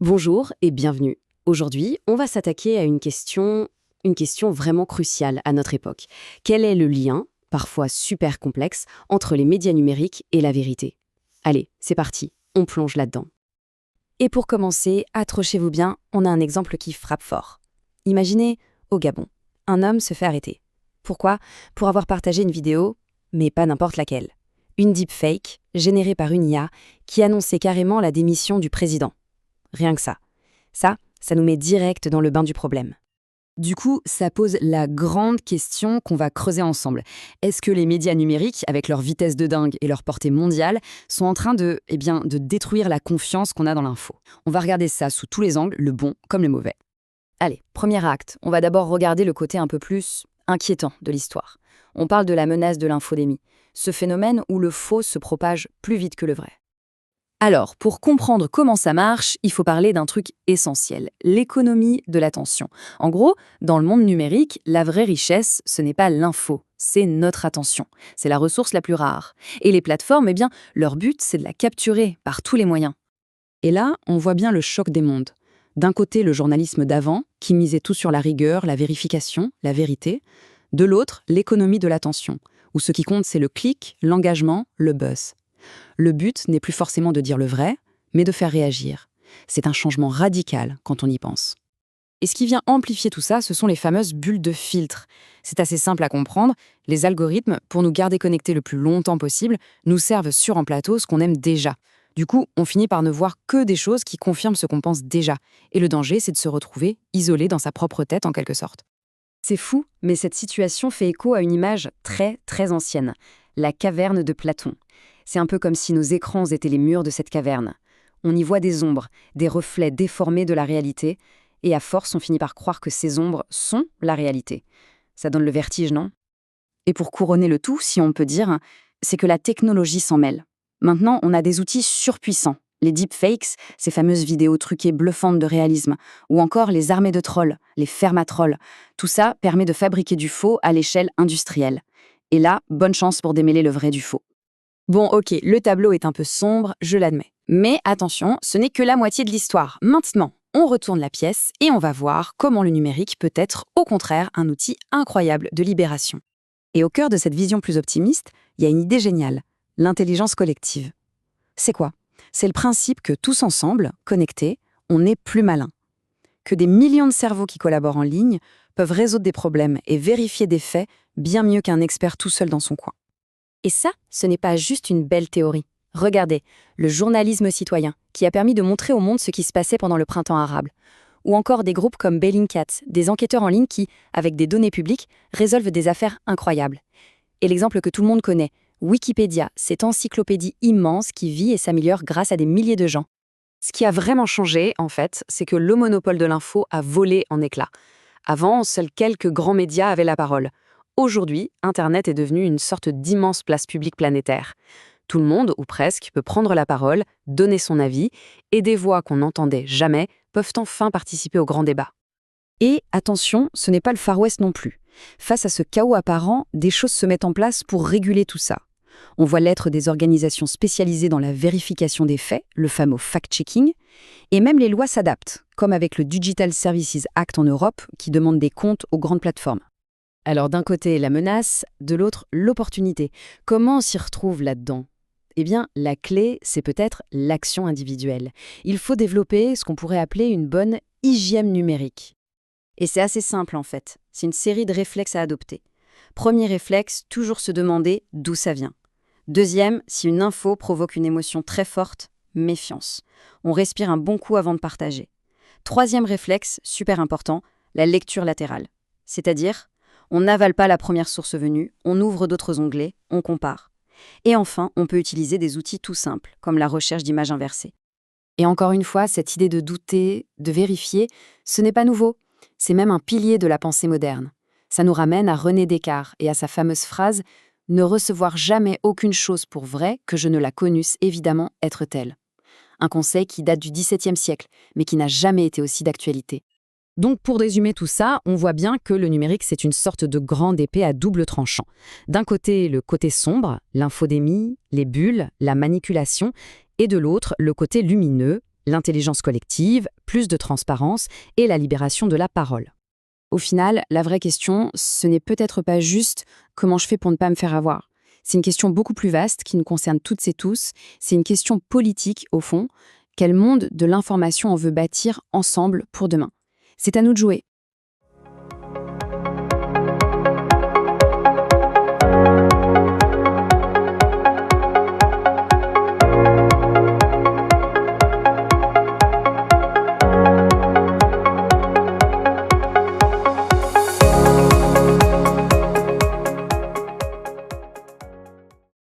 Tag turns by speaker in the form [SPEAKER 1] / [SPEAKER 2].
[SPEAKER 1] Bonjour et bienvenue. Aujourd'hui, on va s'attaquer à une question vraiment cruciale à notre époque. Quel est le lien, parfois super complexe, entre les médias numériques et la vérité? Allez, c'est parti, on plonge là-dedans. Et pour commencer, accrochez-vous bien, on a un exemple qui frappe fort. Imaginez, au Gabon, un homme se fait arrêter. Pourquoi? Pour avoir partagé une vidéo, mais pas n'importe laquelle. Une deepfake, générée par une IA, qui annonçait carrément la démission du président. Rien que ça. Ça nous met direct dans le bain du problème.
[SPEAKER 2] Du coup, ça pose la grande question qu'on va creuser ensemble. Est-ce que les médias numériques, avec leur vitesse de dingue et leur portée mondiale, sont en train de détruire la confiance qu'on a dans l'info? On va regarder ça sous tous les angles, le bon comme le mauvais. Allez, premier acte, on va d'abord regarder le côté un peu plus inquiétant de l'histoire. On parle de la menace de l'infodémie, ce phénomène où le faux se propage plus vite que le vrai. Alors, pour comprendre comment ça marche, il faut parler d'un truc essentiel, l'économie de l'attention. En gros, dans le monde numérique, la vraie richesse, ce n'est pas l'info, c'est notre attention. C'est la ressource la plus rare. Et les plateformes, leur but, c'est de la capturer par tous les moyens. Et là, on voit bien le choc des mondes. D'un côté, le journalisme d'avant, qui misait tout sur la rigueur, la vérification, la vérité. De l'autre, l'économie de l'attention, où ce qui compte, c'est le clic, l'engagement, le buzz. Le but n'est plus forcément de dire le vrai, mais de faire réagir. C'est un changement radical quand on y pense. Et ce qui vient amplifier tout ça, ce sont les fameuses bulles de filtre. C'est assez simple à comprendre. Les algorithmes, pour nous garder connectés le plus longtemps possible, nous servent sur en plateau ce qu'on aime déjà. Du coup, on finit par ne voir que des choses qui confirment ce qu'on pense déjà. Et le danger, c'est de se retrouver isolé dans sa propre tête en quelque sorte. C'est fou, mais cette situation fait écho à une image très, très ancienne. La caverne de Platon. C'est un peu comme si nos écrans étaient les murs de cette caverne. On y voit des ombres, des reflets déformés de la réalité, et à force, on finit par croire que ces ombres sont la réalité. Ça donne le vertige, non? Et pour couronner le tout, si on peut dire, c'est que la technologie s'en mêle. Maintenant, on a des outils surpuissants. Les deepfakes, ces fameuses vidéos truquées bluffantes de réalisme, ou encore les armées de trolls, les fermatrolls. Tout ça permet de fabriquer du faux à l'échelle industrielle. Et là, bonne chance pour démêler le vrai du faux. Bon, ok, le tableau est un peu sombre, je l'admets. Mais attention, ce n'est que la moitié de l'histoire. Maintenant, on retourne la pièce et on va voir comment le numérique peut être, au contraire, un outil incroyable de libération. Et au cœur de cette vision plus optimiste, il y a une idée géniale, l'intelligence collective. C'est quoi? C'est le principe que tous ensemble, connectés, on est plus malins. Que des millions de cerveaux qui collaborent en ligne peuvent résoudre des problèmes et vérifier des faits bien mieux qu'un expert tout seul dans son coin. Et ça, ce n'est pas juste une belle théorie. Regardez, le journalisme citoyen, qui a permis de montrer au monde ce qui se passait pendant le printemps arabe. Ou encore des groupes comme Bellingcat, des enquêteurs en ligne qui, avec des données publiques, résolvent des affaires incroyables. Et l'exemple que tout le monde connaît, Wikipédia, cette encyclopédie immense qui vit et s'améliore grâce à des milliers de gens. Ce qui a vraiment changé, en fait, c'est que le monopole de l'info a volé en éclats. Avant, seuls quelques grands médias avaient la parole. Aujourd'hui, Internet est devenu une sorte d'immense place publique planétaire. Tout le monde, ou presque, peut prendre la parole, donner son avis, et des voix qu'on n'entendait jamais peuvent enfin participer au grand débat. Et attention, ce n'est pas le Far West non plus. Face à ce chaos apparent, des choses se mettent en place pour réguler tout ça. On voit l'être des organisations spécialisées dans la vérification des faits, le fameux fact-checking, et même les lois s'adaptent, comme avec le Digital Services Act en Europe, qui demande des comptes aux grandes plateformes. Alors d'un côté, la menace, de l'autre, l'opportunité. Comment on s'y retrouve là-dedans? Eh bien, la clé, c'est peut-être l'action individuelle. Il faut développer ce qu'on pourrait appeler une bonne hygiène numérique. Et c'est assez simple en fait. C'est une série de réflexes à adopter. Premier réflexe, toujours se demander d'où ça vient. Deuxième, si une info provoque une émotion très forte, méfiance. On respire un bon coup avant de partager. Troisième réflexe, super important, la lecture latérale. C'est-à-dire, on n'avale pas la première source venue, on ouvre d'autres onglets, on compare. Et enfin, on peut utiliser des outils tout simples, comme la recherche d'images inversées. Et encore une fois, cette idée de douter, de vérifier, ce n'est pas nouveau. C'est même un pilier de la pensée moderne. Ça nous ramène à René Descartes et à sa fameuse phrase « Ne recevoir jamais aucune chose pour vraie que je ne la connusse évidemment être telle ». Un conseil qui date du XVIIe siècle, mais qui n'a jamais été aussi d'actualité. Donc pour résumer tout ça, on voit bien que le numérique, c'est une sorte de grande épée à double tranchant. D'un côté, le côté sombre, l'infodémie, les bulles, la manipulation, et de l'autre, le côté lumineux,
[SPEAKER 1] l'intelligence collective, plus de transparence et la libération de la parole.
[SPEAKER 2] Au final, la vraie question, ce n'est peut-être pas juste comment je fais pour ne pas me faire avoir. C'est une question beaucoup plus vaste qui nous concerne toutes et tous. C'est une question politique, au fond. Quel monde de l'information on veut bâtir ensemble pour demain? C'est à nous de jouer.